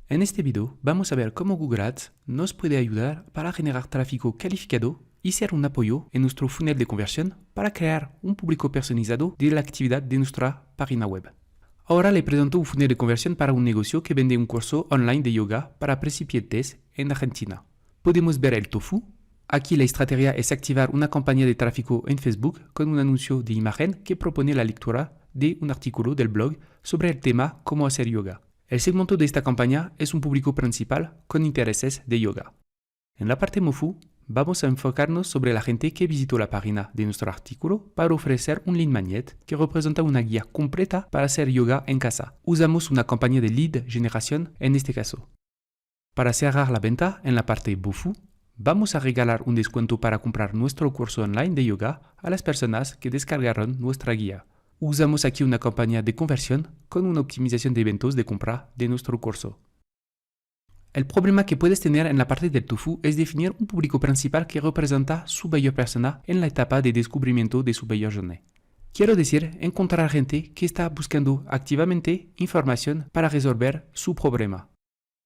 En este video vamos a ver cómo Google Ads nos puede ayudar para generar tráfico calificado y ser un apoyo en nuestro funnel de conversión para crear un público personalizado de la actividad de nuestra página web. Ahora le presento un funnel de conversión para un negocio que vende un curso online de yoga para principiantes en Argentina. Podemos ver el tofu. Aquí la estrategia es activar una campaña de tráfico en Facebook con un anuncio de imagen que propone la lectura de un artículo del blog sobre el tema cómo hacer yoga. El segmento de esta campaña es un público principal con intereses de yoga. En la parte Mofu, vamos a enfocarnos sobre la gente que visitó la página de nuestro artículo para ofrecer un lead magnet que representa una guía completa para hacer yoga en casa. Usamos una campaña de lead generación en este caso. Para cerrar la venta en la parte Bofu, vamos a regalar un descuento para comprar nuestro curso online de yoga a las personas que descargaron nuestra guía. Usamos aquí una campaña de conversión con una optimización de eventos de compra de nuestro curso. El problema que puedes tener en la parte del tofu es definir un público principal que representa su buyer persona en la etapa de descubrimiento de su buyer journey. Quiero decir, encontrar gente que está buscando activamente información para resolver su problema.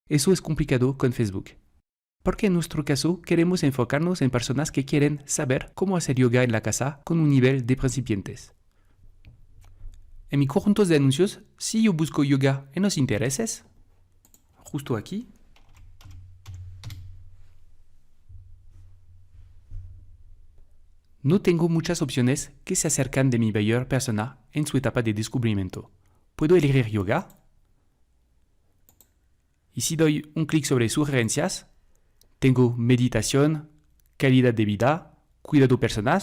Eso es complicado con Facebook. Porque en nuestro caso queremos enfocarnos en personas que quieren saber cómo hacer yoga en la casa con un nivel de principiantes. En mi conjunto de anuncios, si yo busco yoga en los intereses, justo aquí, no tengo muchas opciones que se acercan de mi buyer persona en su etapa de descubrimiento. Puedo elegir yoga, y si doy un clic sobre sugerencias, tengo meditación, calidad de vida, cuidado personal.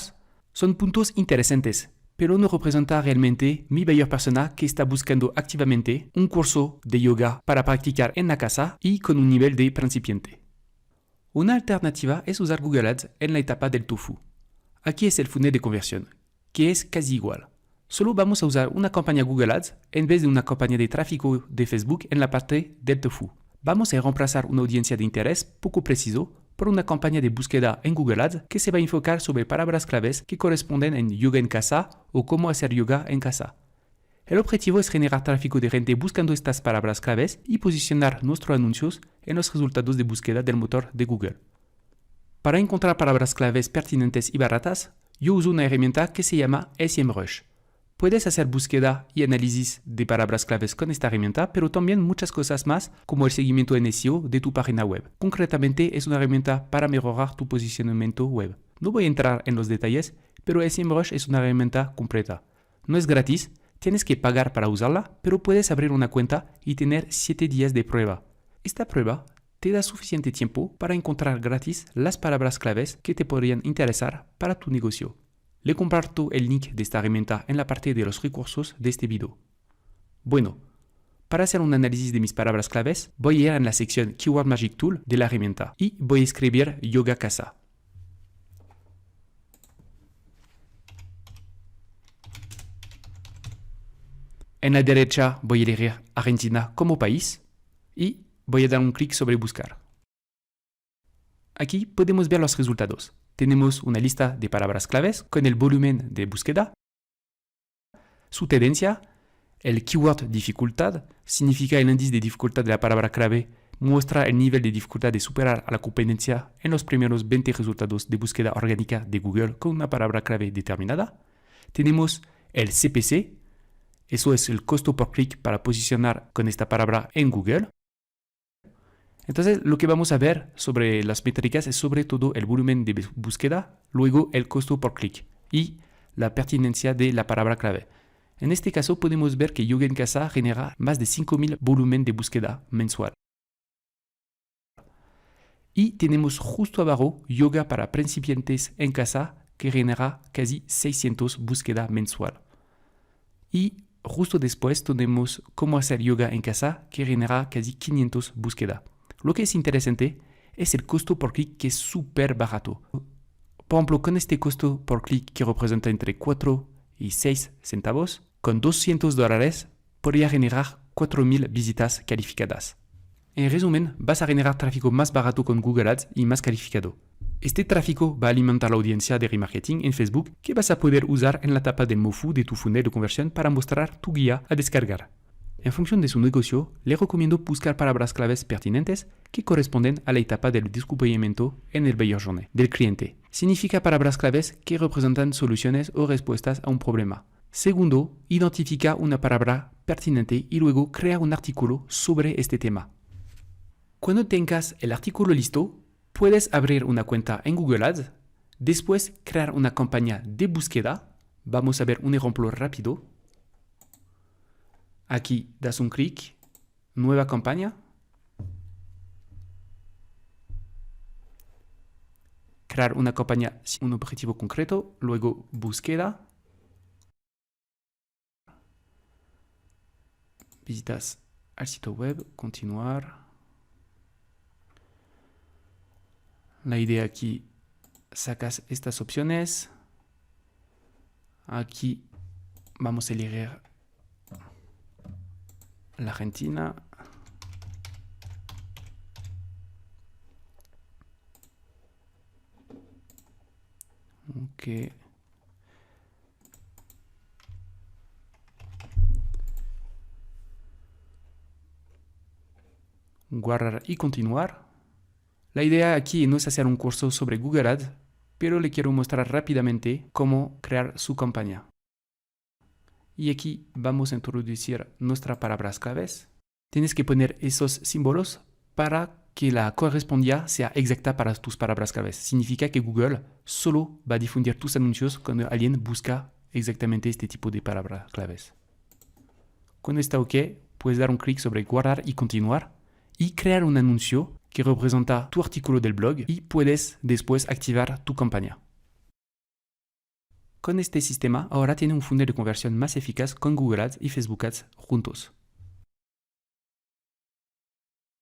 Son puntos interesantes, pero no representa realmente mi buyer persona que está buscando activamente un curso de yoga para practicar en la casa y con un nivel de principiante. Una alternativa es usar Google Ads en la etapa del tofu. Aquí es el funnel de conversión, que es casi igual. Solo vamos a usar una campaña Google Ads en vez de una campaña de tráfico de Facebook en la parte del tofu. Vamos a reemplazar una audiencia de interés poco preciso por una campaña de búsqueda en Google Ads que se va a enfocar sobre palabras claves que corresponden en yoga en casa o cómo hacer yoga en casa. El objetivo es generar tráfico de gente buscando estas palabras claves y posicionar nuestros anuncios en los resultados de búsqueda del motor de Google. Para encontrar palabras claves pertinentes y baratas, yo uso una herramienta que se llama SEMrush. Puedes hacer búsqueda y análisis de palabras claves con esta herramienta, pero también muchas cosas más como el seguimiento en SEO de tu página web. Concretamente, es una herramienta para mejorar tu posicionamiento web. No voy a entrar en los detalles, pero SEMrush es una herramienta completa. No es gratis, tienes que pagar para usarla, pero puedes abrir una cuenta y tener 7 días de prueba. Esta prueba te da suficiente tiempo para encontrar gratis las palabras claves que te podrían interesar para tu negocio. Le comparto el link de esta herramienta en la parte de los recursos de este video. Bueno, para hacer un análisis de mis palabras claves, voy a ir en la sección Keyword Magic Tool de la herramienta y voy a escribir yoga casa. En la derecha voy a elegir Argentina como país y voy a dar un clic sobre buscar. Aquí podemos ver los resultados. Tenemos una lista de palabras claves con el volumen de búsqueda, su tendencia, el keyword dificultad, significa el índice de dificultad de la palabra clave, muestra el nivel de dificultad de superar a la competencia en los primeros 20 resultados de búsqueda orgánica de Google con una palabra clave determinada. Tenemos el CPC, eso es el costo por clic para posicionar con esta palabra en Google. Entonces, lo que vamos a ver sobre las métricas es sobre todo el volumen de búsqueda, luego el costo por clic y la pertinencia de la palabra clave. En este caso, podemos ver que yoga en casa genera más de 5.000 volumen de búsqueda mensual. Y tenemos justo abajo yoga para principiantes en casa que genera casi 600 búsqueda mensual. Y justo después tenemos cómo hacer yoga en casa que genera casi 500 búsqueda. Lo que es interesante es el costo por clic que es súper barato. Por ejemplo, con este costo por clic que representa entre 4 y 6 centavos, con $200 podría generar 4.000 visitas calificadas. En resumen, vas a generar tráfico más barato con Google Ads y más calificado. Este tráfico va a alimentar la audiencia de remarketing en Facebook que vas a poder usar en la etapa del Mofu de tu funnel de conversión para mostrar tu guía a descargar. En función de su negocio, le recomiendo buscar palabras claves pertinentes que corresponden a la etapa del descubrimiento en el buyer journey del cliente. Significa palabras claves que representan soluciones o respuestas a un problema. Segundo, identifica una palabra pertinente y luego crea un artículo sobre este tema. Cuando tengas el artículo listo, puedes abrir una cuenta en Google Ads, después crear una campaña de búsqueda. Vamos a ver un ejemplo rápido. Aquí das un clic, nueva campaña, crear una campaña sin un objetivo concreto, luego búsqueda, visitas al sitio web, continuar. La idea aquí, sacas estas opciones, aquí vamos a elegir la Argentina. Ok. Guardar y continuar. La idea aquí no es hacer un curso sobre Google Ads, pero le quiero mostrar rápidamente cómo crear su campaña. Y aquí vamos a introducir nuestras palabras claves. Tienes que poner esos símbolos para que la correspondencia sea exacta para tus palabras claves. Significa que Google solo va a difundir tus anuncios cuando alguien busca exactamente este tipo de palabras claves. Cuando está OK, puedes dar un clic sobre guardar y continuar y crear un anuncio que representa tu artículo del blog y puedes después activar tu campaña. Con este sistema, ahora tiene un funnel de conversión más eficaz con Google Ads y Facebook Ads juntos.